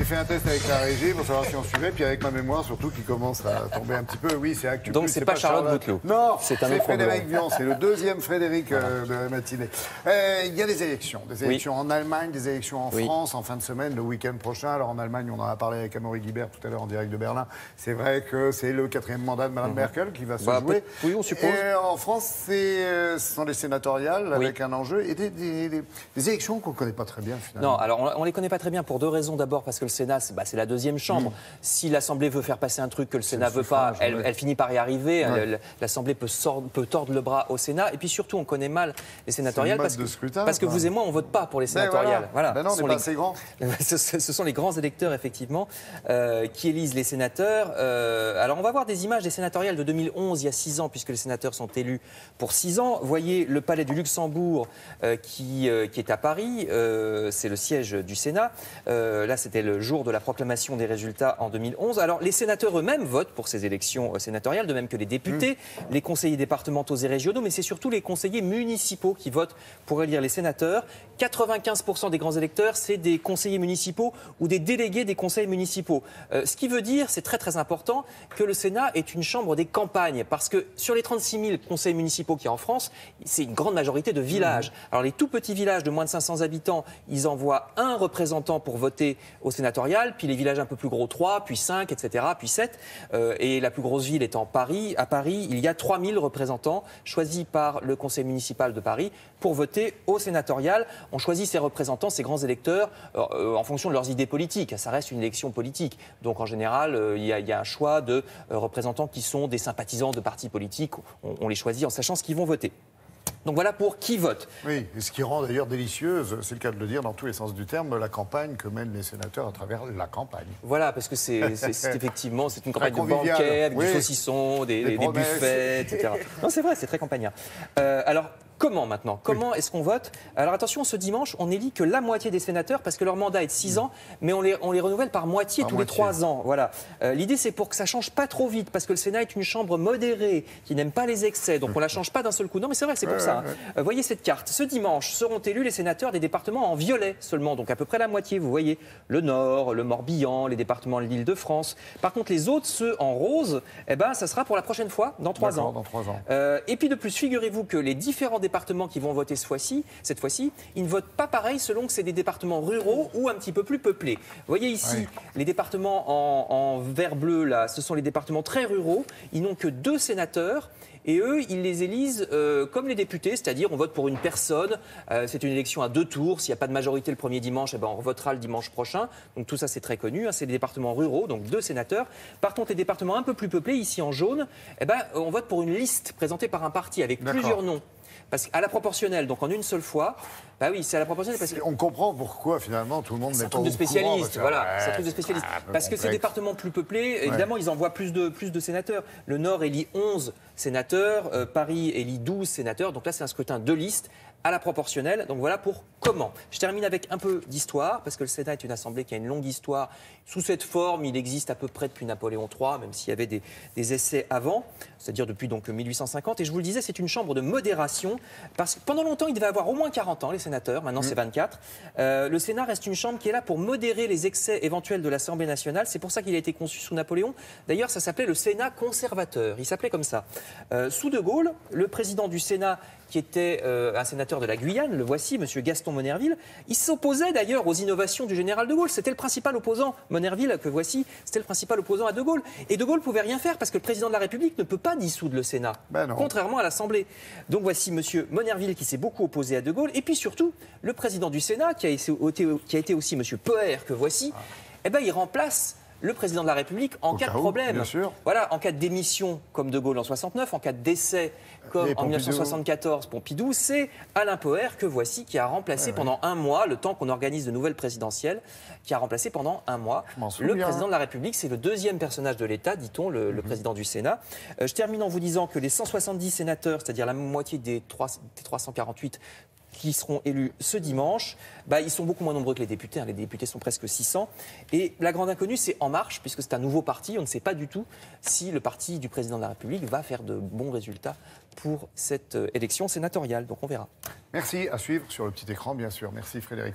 fait un test avec la régie pour savoir si on suivait, puis avec ma mémoire surtout qui commence à tomber un petit peu. Oui, c'est Actu+. Donc c'est pas Charlotte Bouteloup. Non, c'est Frédéric Vian, c'est le deuxième Frédéric de la matinée. Il y a des élections en Allemagne, des élections en France en fin de semaine, le week-end prochain. Alors en Allemagne, on en a parlé avec Amaury Guibert tout à l'heure en direct de Berlin. C'est vrai que c'est le 4e mandat de Mme Merkel qui va se jouer. Oui, on suppose. Et en France, ce sont les sénatoriales avec un enjeu et des élections qu'on ne connaît pas très bien finalement. Non, alors on ne les connaît pas très bien pour deux raisons. D'abord parce que le Sénat, c'est la deuxième chambre. Si l'Assemblée veut faire passer un truc que le Sénat ne veut pas, elle finit par y arriver. L'Assemblée peut tordre le bras au Sénat. Et puis surtout, on connaît mal les sénatoriales parce que vous et moi, on ne vote pas pour les sénatoriales. Voilà. Ben non, on n'est pas assez grands. Ce sont les grands électeurs, effectivement, qui élisent les sénateurs. Alors, on va voir des images des sénatoriales de 2011, il y a 6 ans, puisque les sénateurs sont élus pour 6 ans. Voyez le palais du Luxembourg qui est à Paris. C'est le siège du Sénat. Là, c'était le jour de la proclamation des résultats en 2011. Alors, les sénateurs eux-mêmes votent pour ces élections sénatoriales, de même que les députés, les conseillers départementaux et régionaux, mais c'est surtout les conseillers municipaux qui votent pour élire les sénateurs. 95% des grands électeurs, c'est des conseillers municipaux ou des délégués des conseils municipaux. Ce qui veut dire, c'est très très important, que le Sénat est une chambre des campagnes, parce que sur les 36 000 conseils municipaux qu'il y a en France, c'est une grande majorité de villages. Alors les tout petits villages de moins de 500 habitants, ils envoient un représentant pour voter au sénatorial, puis les villages un peu plus gros 3, puis 5, etc., puis 7. Et la plus grosse ville étant Paris. À Paris, il y a 3000 représentants choisis par le conseil municipal de Paris pour voter au sénatorial. On choisit ces représentants, ces grands électeurs, en fonction de leurs idées politiques. Ça reste une élection politique. Donc en général, il y a un choix de représentants qui sont des sympathisants de partis politiques. On les choisit en sachant ce qu'ils vont voter. Donc voilà pour qui vote. Oui, et ce qui rend d'ailleurs délicieuse, c'est le cas de le dire dans tous les sens du terme, la campagne que mènent les sénateurs à travers la campagne. Voilà, parce que c'est effectivement une campagne de banquet avec du saucisson, des buffets, etc. Non, c'est vrai, c'est très campagnard. Alors, comment maintenant? Comment est-ce qu'on vote? Alors attention, ce dimanche, on n'élit que la moitié des sénateurs parce que leur mandat est de 6 ans, mais on les renouvelle par moitié tous les 3 ans. Voilà. L'idée, c'est pour que ça change pas trop vite, parce que le Sénat est une chambre modérée qui n'aime pas les excès, donc on la change pas d'un seul coup. Non, mais c'est vrai, c'est pour ça. Voyez cette carte. Ce dimanche seront élus les sénateurs des départements en violet seulement, donc à peu près la moitié. Vous voyez le Nord, le Morbihan, les départements de l'Île-de-France. Par contre, les autres, ceux en rose, ça sera pour la prochaine fois, dans 3 ans. Dans 3 ans. Et puis de plus, figurez-vous que les différents départements qui vont voter cette fois-ci, ils ne votent pas pareil selon que c'est des départements ruraux ou un petit peu plus peuplés. Vous voyez ici, les départements en vert-bleu, là, ce sont les départements très ruraux. Ils n'ont que 2 sénateurs. Et eux, ils les élisent comme les députés, c'est-à-dire on vote pour une personne. C'est une élection à 2 tours. S'il n'y a pas de majorité le premier dimanche, on votera le dimanche prochain. Donc tout ça, c'est très connu. C'est des départements ruraux, donc 2 sénateurs. Par contre, les départements un peu plus peuplés, ici en jaune, on vote pour une liste présentée par un parti avec plusieurs noms. Parce qu'à la proportionnelle, donc en une seule fois, oui, c'est à la proportionnelle. Parce on comprend pourquoi finalement tout le monde n'est pas au courant. C'est un truc de spécialiste. Parce que ces départements plus peuplés, évidemment, ils envoient plus de sénateurs. Le Nord élit 11 sénateurs, Paris élit 12 sénateurs. Donc là, c'est un scrutin de liste à la proportionnelle. Donc voilà pour comment. Je termine avec un peu d'histoire, parce que le Sénat est une assemblée qui a une longue histoire. Sous cette forme, il existe à peu près depuis Napoléon III, même s'il y avait des essais avant, c'est-à-dire depuis donc 1850. Et je vous le disais, c'est une chambre de modération, parce que pendant longtemps, il devait avoir au moins 40 ans, les sénateurs. Maintenant, c'est 24. Le Sénat reste une chambre qui est là pour modérer les excès éventuels de l'Assemblée nationale. C'est pour ça qu'il a été conçu sous Napoléon. D'ailleurs, ça s'appelait le Sénat conservateur. Il s'appelait comme ça. Sous De Gaulle, le président du Sénat, qui était un sénateur de la Guyane, le voici, M. Gaston Monnerville. Il s'opposait d'ailleurs aux innovations du général de Gaulle. C'était le principal opposant, Monnerville, que voici, c'était le principal opposant à de Gaulle. Et de Gaulle ne pouvait rien faire parce que le président de la République ne peut pas dissoudre le Sénat, contrairement à l'Assemblée. Donc voici M. Monnerville qui s'est beaucoup opposé à de Gaulle. Et puis surtout, le président du Sénat, qui a été aussi M. Poher, que voici, il remplace le président de la République en cas de problème. Bien sûr. Voilà, en cas de démission, comme De Gaulle en 69, en cas de décès, comme en 1974, Pompidou, c'est Alain Poher que voici qui a remplacé pendant 1 mois, le temps qu'on organise de nouvelles présidentielles, qui a remplacé pendant 1 mois le président de la République. C'est le 2e personnage de l'État, dit-on, le président du Sénat. Je termine en vous disant que les 170 sénateurs, c'est-à-dire la moitié des 348, qui seront élus ce dimanche, ils sont beaucoup moins nombreux que les députés. Les députés sont presque 600. Et la grande inconnue, c'est En Marche, puisque c'est un nouveau parti. On ne sait pas du tout si le parti du président de la République va faire de bons résultats pour cette élection sénatoriale. Donc on verra. Merci, à suivre sur le petit écran, bien sûr. Merci Frédéric.